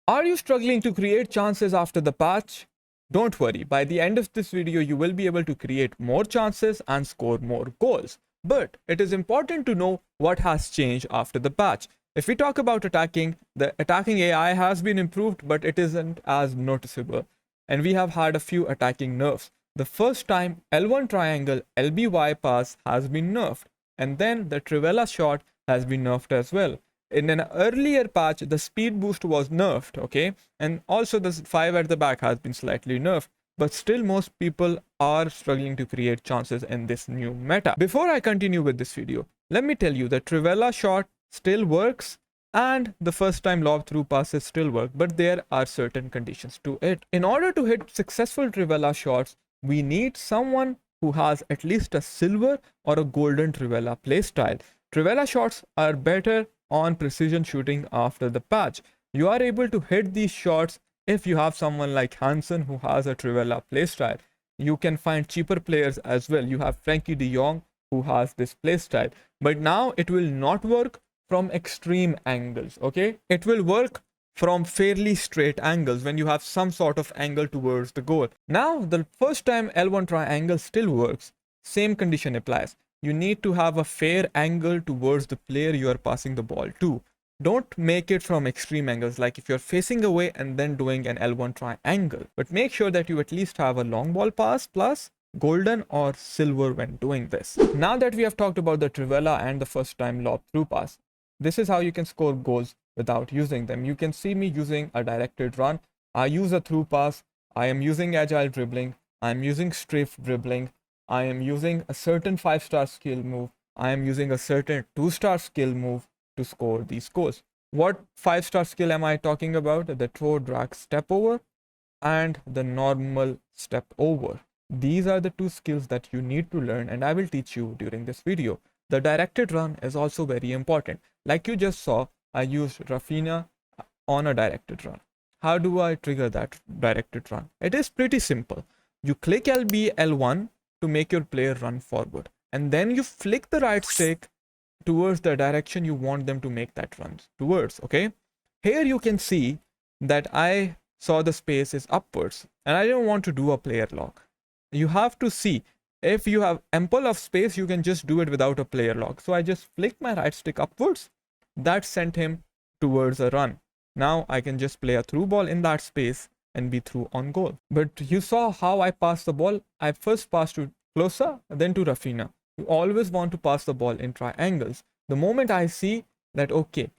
Are you struggling to create chances after the patch? Don't worry, by the end of this video, you will be able to create more chances and score more goals. But it is important to know what has changed after the patch. If we talk about attacking, the attacking AI has been improved, but it isn't as noticeable. And we have had a few attacking nerfs. The first time, L1 triangle LBY pass has been nerfed, and then the Trella Shot has been nerfed as well. In an earlier patch, the speed boost was nerfed, okay? And also the 5 at the back has been slightly nerfed. But still, most people are struggling to create chances in this new meta. Before I continue with this video, let me tell you that Trivella Shot still works and the first time lob through passes still work, but there are certain conditions to it. In order to hit successful Trivella shots, we need someone who has at least a silver or a golden Trivella playstyle. Trivella shots are better on precision shooting after the patch. You are able to hit these shots if you have someone like Hansen who has a Trivella playstyle. You can find cheaper players as well. You have Frankie de Jong who has this playstyle. But now it will not work from extreme angles, okay? It will work from fairly straight angles when you have some sort of angle towards the goal. Now, the first time L1 triangle still works, same condition applies. You need to have a fair angle towards the player you are passing the ball to. Don't make it from extreme angles, like if you're facing away and then doing an L1 triangle. But make sure that you at least have a long ball pass plus golden or silver when doing this. Now that we have talked about the Trivella and the first time lob through pass, this is how you can score goals without using them. You can see me using a directed run. I use a through pass. I am using agile dribbling. I am using strafe dribbling. I am using a certain 5-star skill move. I am using a certain 2-star skill move to score these goals. What 5-star skill am I talking about? The throw, drag, step over and the normal step over. These are the two skills that you need to learn and I will teach you during this video. The directed run is also very important. Like you just saw, I used Rafinha on a directed run. How do I trigger that directed run? It is pretty simple. You click LB L1 to make your player run forward. And then you flick the right stick towards the direction you want them to make that run towards, okay? Here you can see that I saw the space is upwards and I don't want to do a player lock. You have to see if you have ample of space, you can just do it without a player lock. So I just flick my right stick upwards. That sent him towards a run. Now I can just play a through ball in that space and be through on goal. But you saw how I passed the ball. I first passed to Klose, then to Rafinha. You always want to pass the ball in triangles. The moment I see that, okay,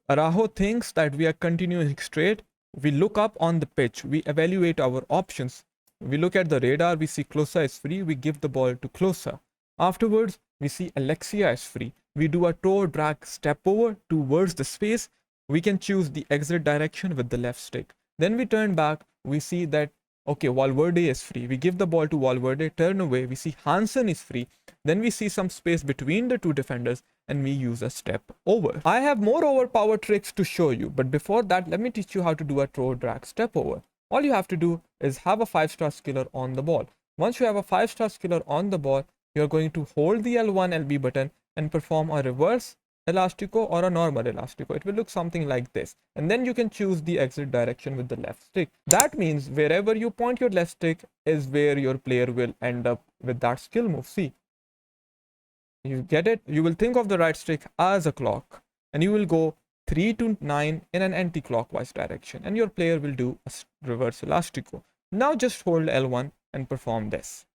Araujo thinks that we are continuing straight, we look up on the pitch, we evaluate our options. We look at the radar, we see Klose is free, we give the ball to Klose. Afterwards, we see Alexia is free. We do a toe drag step over towards the space. We can choose the exit direction with the left stick. Then we turn back, we see that, okay, Valverde is free. We give the ball to Valverde, turn away, we see Hansen is free. Then we see some space between the two defenders and we use a step over. I have more overpowered tricks to show you, but before that, let me teach you how to do a toe drag step over. All you have to do is have a 5-star skiller on the ball. Once you have a 5-star skiller on the ball, you're going to hold the L1 LB button and perform a reverse elastico or a normal elastico. It will look something like this. And then you can choose the exit direction with the left stick. That means wherever you point your left stick is where your player will end up with that skill move. See, you get it? You will think of the right stick as a clock and you will go 3 to 9 in an anti-clockwise direction and your player will do a reverse elastico. Now just hold L1 and perform this.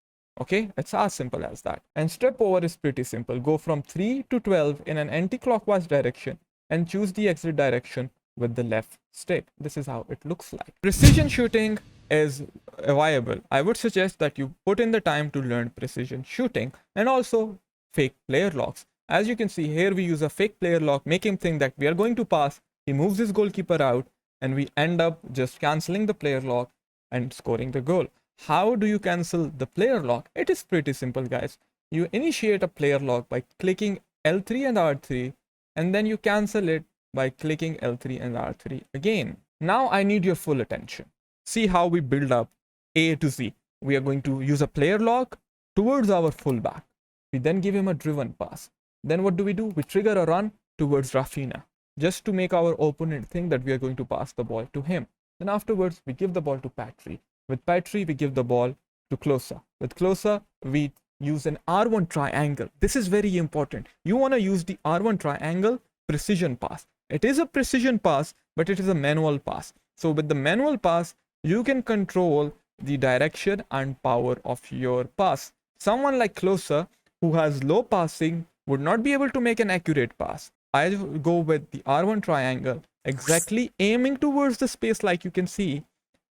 Okay, it's as simple as that. And step over is pretty simple. Go from 3 to 12 in an anti-clockwise direction and choose the exit direction with the left stick. This is how it looks like. Precision shooting is viable. I would suggest that you put in the time to learn precision shooting and also fake player locks. As you can see here, we use a fake player lock, make him think that we are going to pass. He moves his goalkeeper out and we end up just cancelling the player lock and scoring the goal. How do you cancel the player lock? It is pretty simple, guys. You initiate a player lock by clicking L3 and R3 and then you cancel it by clicking L3 and R3 again. Now I need your full attention. See how we build up A to Z. We are going to use a player lock towards our fullback. We then give him a driven pass. Then what do? We trigger a run towards Rafinha. just to make our opponent think that we are going to pass the ball to him. Then afterwards, we give the ball to Patry. With Patry, we give the ball to Closer. With Closer, we use an R1 triangle. This is very important. You want to use the R1 triangle precision pass. It is a precision pass, but it is a manual pass. So with the manual pass, you can control the direction and power of your pass. Someone like Closer, who has low passing, would not be able to make an accurate pass. I go with the R1 triangle, exactly aiming towards the space like you can see.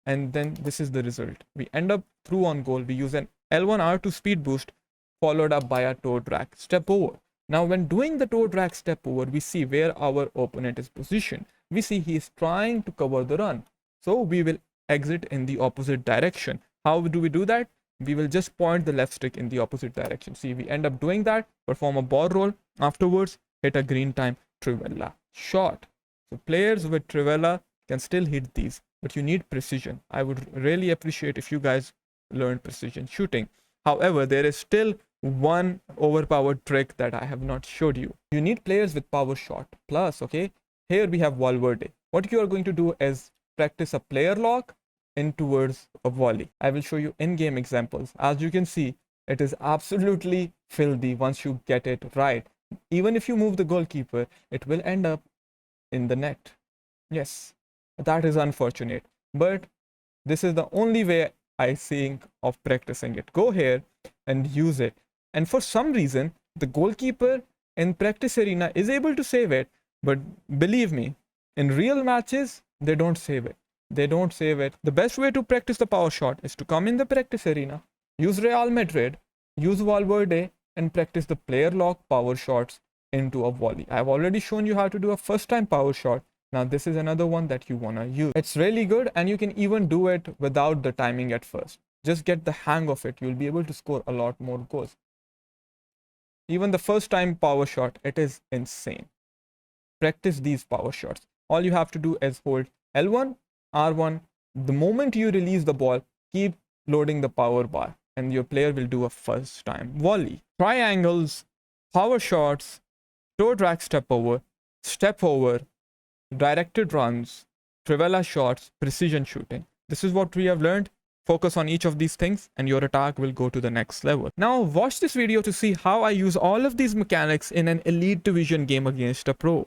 And then this is the result. We end up through on goal. We use an L1 R2 speed boost followed up by a toe drag step over. Now when doing the toe drag step over, we see where our opponent is positioned. We see he is trying to cover the run. So we will exit in the opposite direction. How do we do that? We will just point the left stick in the opposite direction. See, we end up doing that, perform a ball roll, afterwards hit a green time Trella shot. So players with Trella can still hit these, but you need precision. I would really appreciate if you guys learned precision shooting. However, there is still one overpowered trick that I have not showed you. You need players with power shot plus, okay? Here we have Valverde. What you are going to do is practice a player lock in towards a volley. I will show you in-game examples. As you can see, it is absolutely filthy once you get it right. Even if you move the goalkeeper, it will end up in the net. Yes, that is unfortunate, but this is the only way I think of practicing it. Go here and use it. And for some reason, the goalkeeper in practice arena is able to save it, but believe me, in real matches, they don't save it. They don't save it. The best way to practice the power shot is to come in the practice arena, use Real Madrid, use Valverde, and practice the player lock power shots into a volley. I've already shown you how to do a first time power shot. Now this is another one that you want to use. It's really good, and you can even do it without the timing at first. Just get the hang of it. You'll be able to score a lot more goals. Even the first time power shot, it is insane. Practice these power shots. All you have to do is hold L1, R1. The moment you release the ball, keep loading the power bar, and your player will do a first time volley. Triangles, power shots, toe drag step over, directed runs, Trella shots, precision shooting. This is what we have learned. Focus on each of these things and your attack will go to the next level. Now watch this video to see how I use all of these mechanics in an elite division game against a pro.